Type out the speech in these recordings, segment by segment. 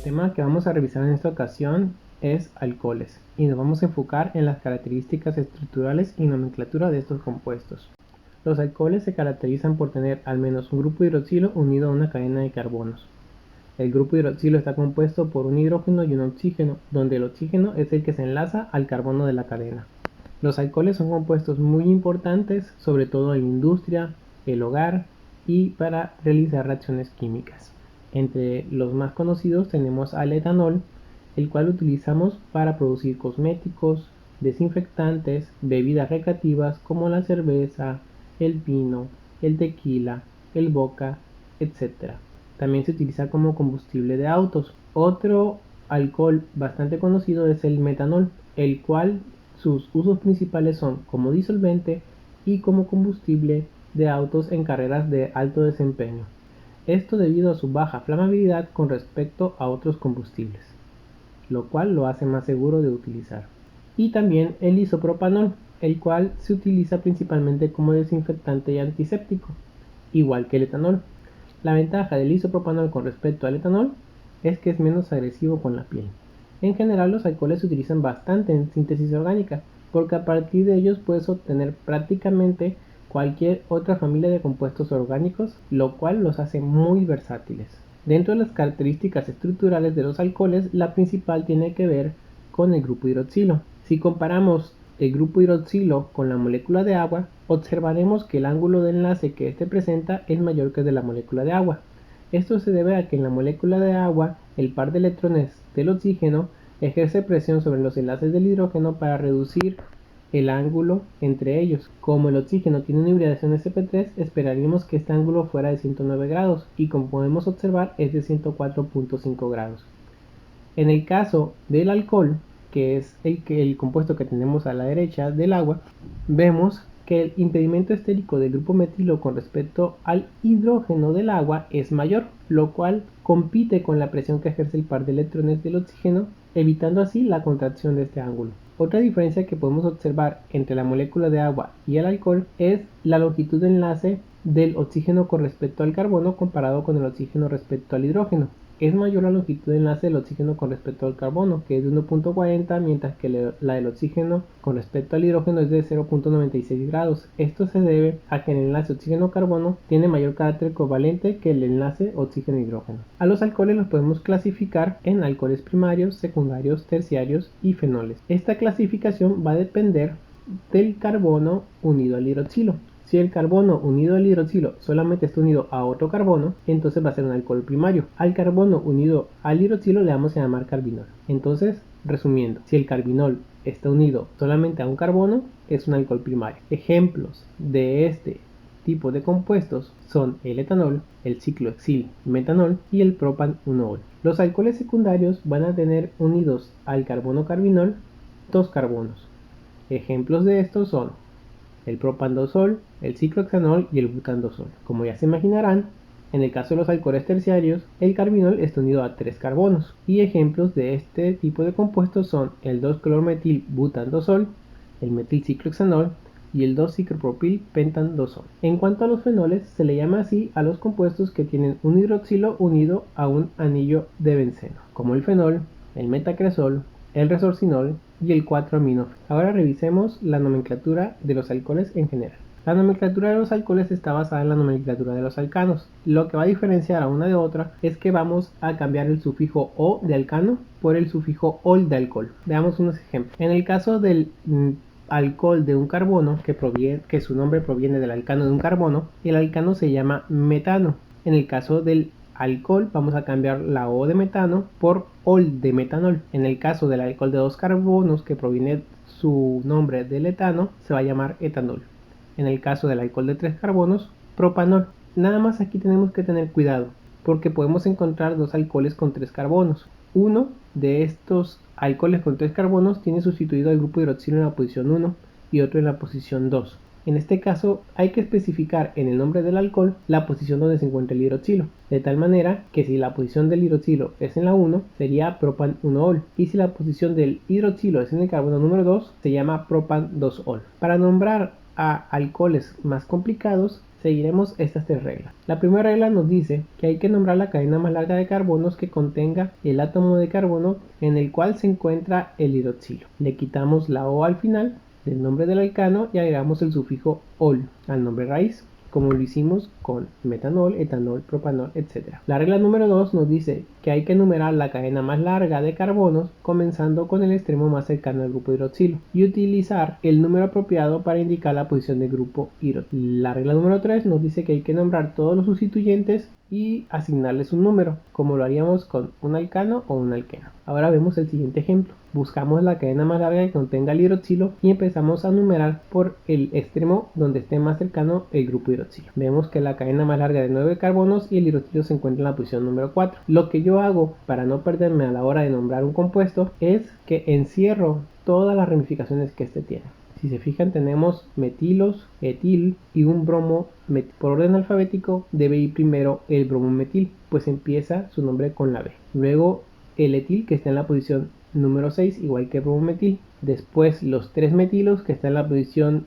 tema que vamos a revisar en esta ocasión es alcoholes y nos vamos a enfocar en las características estructurales y nomenclatura de estos compuestos. Los alcoholes se caracterizan por tener al menos un grupo hidroxilo unido a una cadena de carbonos. El grupo hidroxilo está compuesto por un hidrógeno y un oxígeno, donde el oxígeno es el que se enlaza al carbono de la cadena. Los alcoholes son compuestos muy importantes, sobre todo en la industria, el hogar y para realizar reacciones químicas. Entre los más conocidos tenemos al etanol, el cual utilizamos para producir cosméticos, desinfectantes, bebidas recreativas como la cerveza, el vino, el tequila, el vodka, etc. También se utiliza como combustible de autos. Otro alcohol bastante conocido es el metanol, el cual sus usos principales son como disolvente y como combustible de autos en carreras de alto desempeño. Esto debido a su baja flamabilidad con respecto a otros combustibles, lo cual lo hace más seguro de utilizar. Y también el isopropanol, el cual se utiliza principalmente como desinfectante y antiséptico, igual que el etanol. La ventaja del isopropanol con respecto al etanol es que es menos agresivo con la piel. En general, los alcoholes se utilizan bastante en síntesis orgánica, porque a partir de ellos puedes obtener prácticamente cualquier otra familia de compuestos orgánicos, lo cual los hace muy versátiles. Dentro de las características estructurales de los alcoholes, la principal tiene que ver con el grupo hidroxilo. Si comparamos el grupo hidroxilo con la molécula de agua, observaremos que el ángulo de enlace que éste presenta es mayor que el de la molécula de agua. Esto se debe a que en la molécula de agua, el par de electrones del oxígeno ejerce presión sobre los enlaces del hidrógeno para reducir el ángulo entre ellos. Como el oxígeno tiene una hibridación sp3, esperaríamos que este ángulo fuera de 109 grados y como podemos observar es de 104.5 grados. En el caso del alcohol, que es el compuesto que tenemos a la derecha del agua, vemos que el impedimento estérico del grupo metilo con respecto al hidrógeno del agua es mayor, lo cual compite con la presión que ejerce el par de electrones del oxígeno, evitando así la contracción de este ángulo. Otra diferencia que podemos observar entre la molécula de agua y el alcohol es la longitud de enlace del oxígeno con respecto al carbono comparado con el oxígeno respecto al hidrógeno. Es mayor la longitud de enlace del oxígeno con respecto al carbono, que es de 1.40, mientras que la del oxígeno con respecto al hidrógeno es de 0.96 grados. Esto se debe a que el enlace oxígeno-carbono tiene mayor carácter covalente que el enlace oxígeno-hidrógeno. A los alcoholes los podemos clasificar en alcoholes primarios, secundarios, terciarios y fenoles. Esta clasificación va a depender del carbono unido al hidroxilo. Si el carbono unido al hidroxilo solamente está unido a otro carbono, entonces va a ser un alcohol primario. Al carbono unido al hidroxilo le vamos a llamar carbinol. Entonces, resumiendo, si el carbinol está unido solamente a un carbono, es un alcohol primario. Ejemplos de este tipo de compuestos son el etanol, el ciclohexil-metanol y el propan-1-ol. Los alcoholes secundarios van a tener unidos al carbono carbinol dos carbonos. Ejemplos de estos son el propandosol, el ciclohexanol y el butandosol. Como ya se imaginarán, en el caso de los alcoholes terciarios, el carbinol está unido a 3 carbonos. Y ejemplos de este tipo de compuestos son el 2-clormetil-butandosol, el metilciclohexanol y el 2-ciclopropil-pentandosol. En cuanto a los fenoles, se le llama así a los compuestos que tienen un hidroxilo unido a un anillo de benceno, como el fenol, el metacresol, el resorcinol y el 4-aminofenol. Ahora revisemos la nomenclatura de los alcoholes en general. La nomenclatura de los alcoholes está basada en la nomenclatura de los alcanos. Lo que va a diferenciar a una de otra es que vamos a cambiar el sufijo o de alcano por el sufijo ol de alcohol. Veamos unos ejemplos. En el caso del alcohol de un carbono, que su nombre proviene del alcano de un carbono, el alcano se llama metano. En el caso del alcohol vamos a cambiar la O de metano por ol de metanol. En el caso del alcohol de dos carbonos que proviene su nombre del etano, se va a llamar etanol. En el caso del alcohol de 3 carbonos, propanol. Nada más aquí tenemos que tener cuidado, porque podemos encontrar dos alcoholes con 3 carbonos. Uno de estos alcoholes con 3 carbonos tiene sustituido al grupo hidroxilo en la posición 1 y otro en la posición 2. En este caso hay que especificar en el nombre del alcohol la posición donde se encuentra el hidroxilo, de tal manera que si la posición del hidroxilo es en la 1 sería propan-1-ol y si la posición del hidroxilo es en el carbono número 2 se llama propan-2-ol. Para nombrar a alcoholes más complicados Seguiremos estas 3 reglas. La primera regla nos dice que hay que nombrar la cadena más larga de carbonos que contenga el átomo de carbono en el cual se encuentra el hidroxilo. Le quitamos la O al final del nombre del alcano y agregamos el sufijo ol al nombre raíz, como lo hicimos con metanol, etanol, propanol, etc. La regla número 2 nos dice que hay que numerar la cadena más larga de carbonos comenzando con el extremo más cercano al grupo hidroxilo y utilizar el número apropiado para indicar la posición del grupo hidroxilo. La regla número 3 nos dice que hay que nombrar todos los sustituyentes y asignarles un número, como lo haríamos con un alcano o un alqueno. Ahora vemos el siguiente ejemplo. Buscamos la cadena más larga que contenga el hidroxilo y empezamos a numerar por el extremo donde esté más cercano el grupo hidroxilo. Vemos que la cadena más larga de 9 carbonos y el hidroxilo se encuentra en la posición número 4. Lo que yo hago para no perderme a la hora de nombrar un compuesto es que encierro todas las ramificaciones que este tiene. Si se fijan, tenemos metilos, etil y un bromo. Por orden alfabético debe ir primero el bromo metil, pues empieza su nombre con la B. Luego el etil, que está en la posición número 6, igual que el bromo metil. Después los 3 metilos, que está en la posición,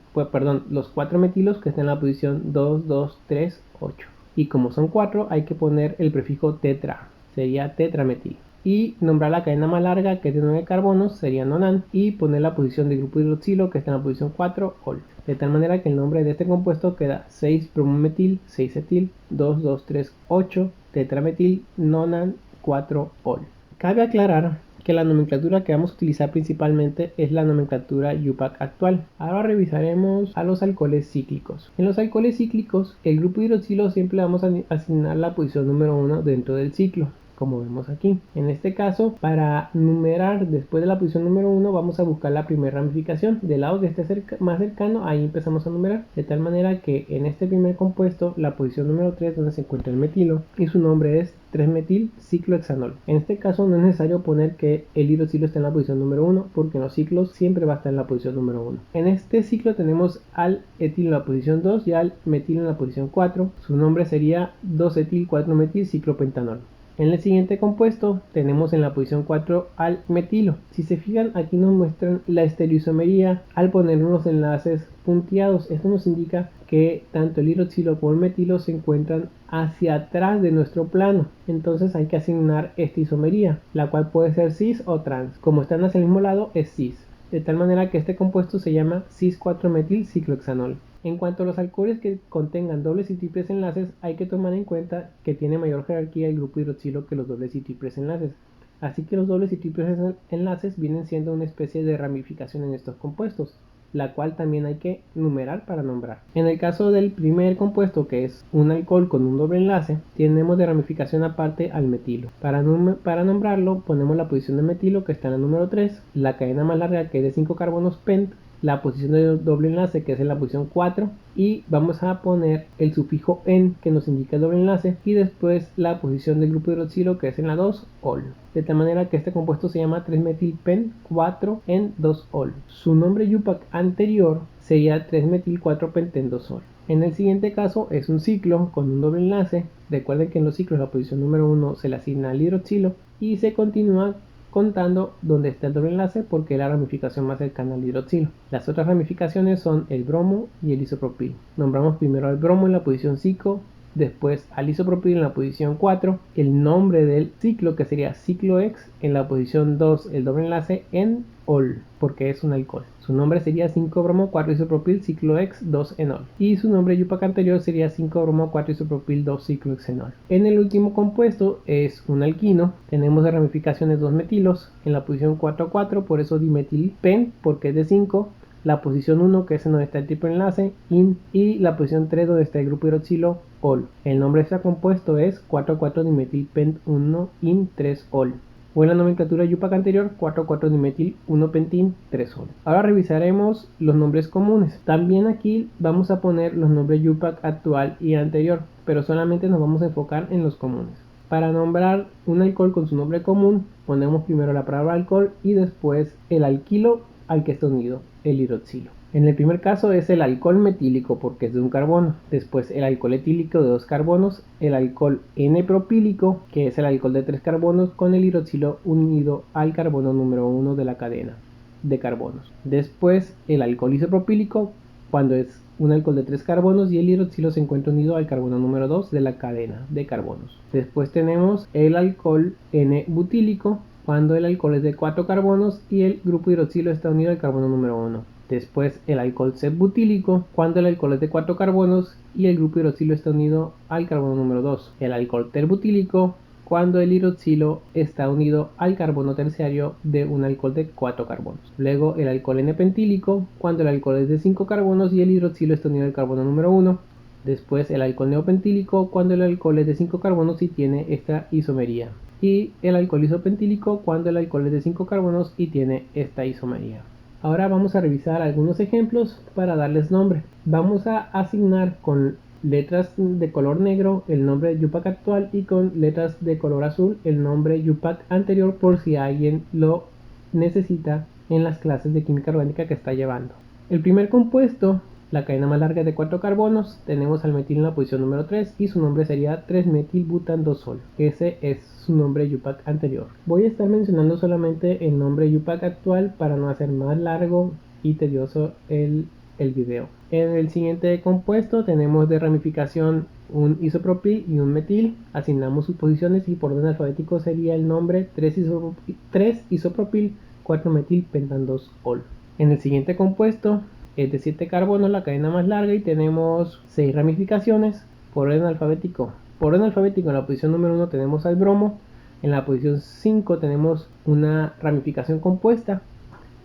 los 4 metilos, que está en la posición 2, 2, 3, 8. Y como son 4, hay que poner el prefijo tetra, sería tetrametil. Y nombrar la cadena más larga, que es de 9 carbonos, sería nonan, y poner la posición del grupo hidroxilo, que está en la posición 4, ol. De tal manera que el nombre de este compuesto queda 6 bromometil, 6 etil, 2, 2, 3, 8, tetrametil, nonan, 4, ol. Cabe aclarar que la nomenclatura que vamos a utilizar principalmente es la nomenclatura IUPAC actual. Ahora revisaremos a los alcoholes cíclicos. En los alcoholes cíclicos, el grupo hidroxilo siempre le vamos a asignar la posición número 1 dentro del ciclo, como vemos aquí. En este caso, para numerar después de la posición número 1, vamos a buscar la primera ramificación. Del lado que esté más cercano, ahí empezamos a numerar. De tal manera que en este primer compuesto, la posición número 3, donde se encuentra el metilo, y su nombre es 3-metil ciclohexanol. En este caso no es necesario poner que el hidroxilo está en la posición número 1, porque en los ciclos siempre va a estar en la posición número 1. En este ciclo tenemos al etilo en la posición 2 y al metilo en la posición 4. Su nombre sería 2-etil 4-metil ciclopentanol. En el siguiente compuesto tenemos en la posición 4 al metilo. Si se fijan, aquí nos muestran la estereoisomería al poner unos enlaces punteados. Esto nos indica que tanto el hidroxilo como el metilo se encuentran hacia atrás de nuestro plano. Entonces hay que asignar esta isomería, la cual puede ser cis o trans. Como están hacia el mismo lado, es cis. De tal manera que este compuesto se llama cis-4-metil ciclohexanol. En cuanto a los alcoholes que contengan dobles y triples enlaces, hay que tomar en cuenta que tiene mayor jerarquía el grupo hidroxilo que los dobles y triples enlaces. Así que los dobles y triples enlaces vienen siendo una especie de ramificación en estos compuestos, la cual también hay que numerar para nombrar. En el caso del primer compuesto, que es un alcohol con un doble enlace, tenemos de ramificación aparte al metilo. Para nombrarlo, ponemos la posición del metilo, que está en la número 3, la cadena más larga, que es de 5 carbonos pent, la posición del doble enlace, que es en la posición 4, y vamos a poner el sufijo en, que nos indica el doble enlace, y después la posición del grupo hidroxilo, que es en la 2, ol. De tal manera que este compuesto se llama 3-metil-pen 4-en-2-ol. Su nombre IUPAC anterior sería 3-metil-4-penten-2-ol. En el siguiente caso es un ciclo con un doble enlace. Recuerden que en los ciclos la posición número 1 se le asigna al hidroxilo y se continúa contando donde está el doble enlace porque es la ramificación más cercana al hidroxilo. Las otras ramificaciones son el bromo y el isopropil. Nombramos primero al bromo en la posición 5, después al isopropil en la posición 4, el nombre del ciclo, que sería ciclo-ex, en la posición 2 el doble enlace en ol, porque es un alcohol. Su nombre sería 5-bromo 4-isopropil ciclo-ex 2-enol. Y su nombre IUPAC anterior sería 5-bromo 4-isopropil 2-ciclohexenol. En el último compuesto es un alquino. Tenemos de ramificaciones 2 metilos en la posición 4-4, por eso dimetil-pen, porque es de 5. La posición 1, que es en donde está el triple enlace, in, y la posición 3, donde está el grupo hidroxilo, ol. El nombre de este compuesto es 4,4-dimetil-pent-1-in-3-ol. O en la nomenclatura IUPAC anterior, 4,4-dimetil-1-pentin-3-ol. Ahora revisaremos los nombres comunes. También aquí vamos a poner los nombres IUPAC actual y anterior, pero solamente nos vamos a enfocar en los comunes. Para nombrar un alcohol con su nombre común, ponemos primero la palabra alcohol y después el alquilo al que está unido, el hidroxilo. En el primer caso es el alcohol metílico porque es de un carbono, después el alcohol etílico de 2 carbonos, el alcohol N-propílico, que es el alcohol de 3 carbonos con el hidroxilo unido al carbono número 1 de la cadena de carbonos. Después el alcohol isopropílico cuando es un alcohol de 3 carbonos y el hidroxilo se encuentra unido al carbono número 2 de la cadena de carbonos. Después tenemos el alcohol N-butílico, cuando el alcohol es de 4 carbonos y el grupo hidroxilo está unido al carbono número 1. Después el alcohol C-butílico, cuando el alcohol es de 4 carbonos y el grupo hidroxilo está unido al carbono número 2. El alcohol terbutílico, cuando el hidroxilo está unido al carbono terciario de un alcohol de 4 carbonos. Luego el alcohol N-pentílico, cuando el alcohol es de 5 carbonos y el hidroxilo está unido al carbono número 1. Después el alcohol neopentílico, cuando el alcohol es de 5 carbonos y tiene esta isomería. Y el alcohol isopentílico, cuando el alcohol es de 5 carbonos y tiene esta isomería. Ahora vamos a revisar algunos ejemplos para darles nombre. Vamos a asignar con letras de color negro el nombre de UPAC actual y con letras de color azul el nombre UPAC anterior, por si alguien lo necesita en las clases de química orgánica que está llevando. El primer compuesto, la cadena más larga de 4 carbonos, tenemos al metil en la posición número 3 y su nombre sería 3-metilbutandosol. Ese es su nombre UPAC anterior. Voy a estar mencionando solamente el nombre UPAC actual para no hacer más largo y tedioso el video. En el siguiente compuesto tenemos de ramificación un isopropil y un metil. Asignamos sus posiciones y por orden alfabético sería el nombre 3-isopropil 4-metilpentandosol. En el siguiente compuesto es de 7 carbonos, la cadena más larga, y tenemos 6 ramificaciones por orden alfabético. Por orden alfabético en la posición número 1 tenemos al bromo. En la posición 5 tenemos una ramificación compuesta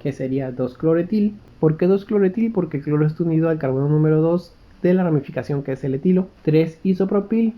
que sería 2-cloretil. ¿Por qué 2-cloretil? Porque el cloro está unido al carbono número 2 de la ramificación, que es el etilo. 3-isopropil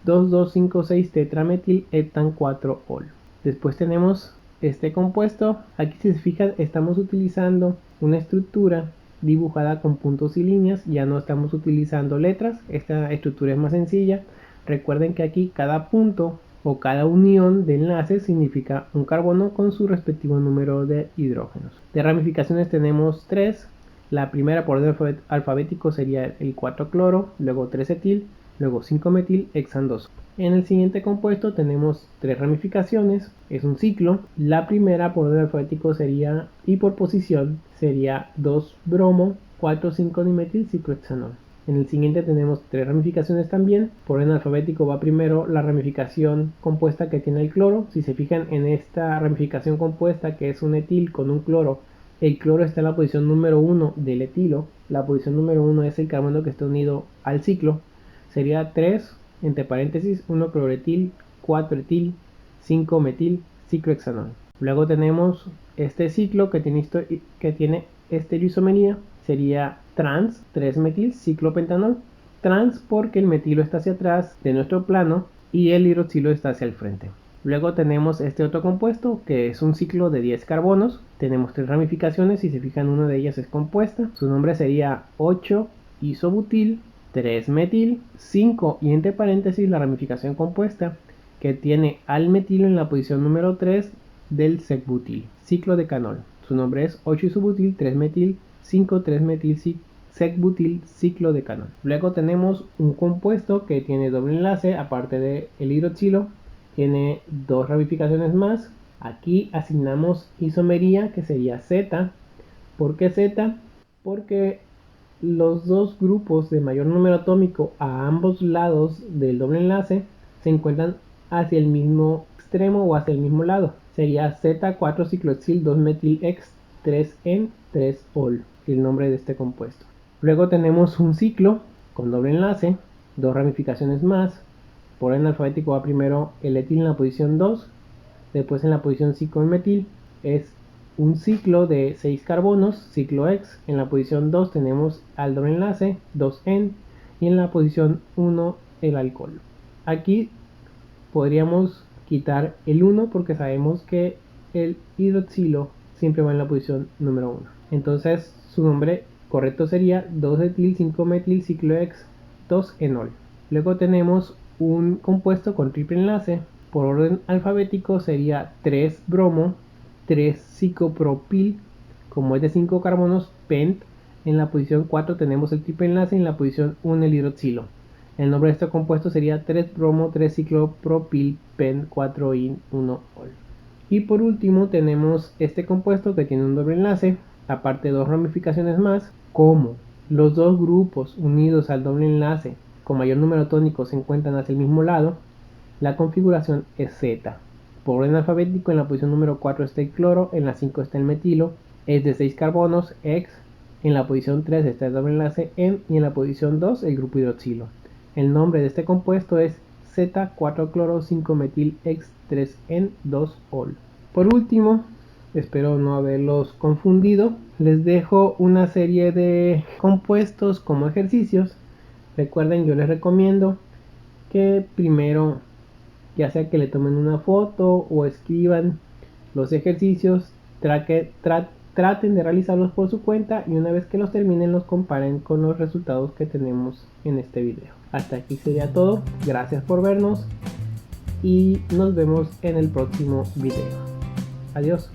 2,2,5,6 tetrametil heptan 4-ol. Después tenemos este compuesto. Aquí, si se fijan, estamos utilizando una estructura dibujada con puntos y líneas. Ya no estamos utilizando letras. Esta estructura es más sencilla. Recuerden que aquí cada punto o cada unión de enlaces significa un carbono con su respectivo número de hidrógenos. De ramificaciones tenemos 3. La primera por orden alfabético sería el 4-cloro, luego 3-etil, luego 5-metil-hexandosol. En el siguiente compuesto tenemos 3 ramificaciones, es un ciclo. La primera por orden alfabético sería, y por posición, sería 2-bromo, 4,5-dimetil-ciclohexanol. En el siguiente tenemos 3 ramificaciones también. Por orden alfabético va primero la ramificación compuesta que tiene el cloro. Si se fijan en esta ramificación compuesta, que es un etil con un cloro, el cloro está en la posición número 1 del etilo. La posición número 1 es el carbono que está unido al ciclo. Sería 3, entre paréntesis, 1-cloretil, 4-etil, 5-metil, ciclohexanol. Luego tenemos este ciclo que tiene estereoisomería. Sería trans 3-metil ciclopentanol. Trans porque el metilo está hacia atrás de nuestro plano y el hidroxilo está hacia el frente. Luego tenemos este otro compuesto que es un ciclo de 10 carbonos. Tenemos 3 ramificaciones. Si se fijan, una de ellas es compuesta. Su nombre sería 8-isobutil 3-metil 5 y entre paréntesis la ramificación compuesta que tiene al metilo en la posición número 3 del sec-butil. Ciclo de canol. Su nombre es 8-isobutil 3-metil 5-3-metil sec-butil ciclo de canol. Luego tenemos un compuesto que tiene doble enlace, aparte del hidroxilo, tiene 2 ramificaciones más. Aquí asignamos isomería, que sería Z. ¿Por qué Z? Porque los dos grupos de mayor número atómico a ambos lados del doble enlace se encuentran hacia el mismo extremo o hacia el mismo lado. Sería Z4-ciclohexil 2-metil-hex 3-en-3-ol, el nombre de este compuesto. Luego tenemos un ciclo con doble enlace, 2 ramificaciones más. Por orden alfabético va primero el etil en la posición 2, después en la posición 5 el metil. Es un ciclo de 6 carbonos, ciclo X. En la posición 2 tenemos al doble enlace, 2-en, y en la posición 1 el alcohol. Aquí podríamos quitar el 1 porque sabemos que el hidroxilo siempre va en la posición número 1. Entonces su nombre correcto sería 2-etil 5-metil ciclo X 2-enol. Luego tenemos un compuesto con triple enlace. Por orden alfabético sería 3-bromo 3-psicopropil, como es de 5 carbonos, pent. En la posición 4 tenemos el triple enlace y en la posición 1 el hidroxilo. El nombre de este compuesto sería 3-bromo 3-ciclopropil pent 4-in-1-ol. Y por último tenemos este compuesto que tiene un doble enlace, aparte 2 ramificaciones más, como los dos grupos unidos al doble enlace con mayor número tónico se encuentran hacia el mismo lado, la configuración es Z. Por orden alfabético, en la posición número 4 está el cloro, en la 5 está el metilo, es de 6 carbonos, X, en la posición 3 está el doble enlace N y en la posición 2 el grupo hidroxilo. El nombre de este compuesto es Z4-cloro-5-metil-X3N2-ol. Por último, espero no haberlos confundido, les dejo una serie de compuestos como ejercicios. Recuerden, yo les recomiendo que primero, ya sea que le tomen una foto o escriban los ejercicios, traten de realizarlos por su cuenta y una vez que los terminen los comparen con los resultados que tenemos en este video. Hasta aquí sería todo, gracias por vernos y nos vemos en el próximo video. Adiós.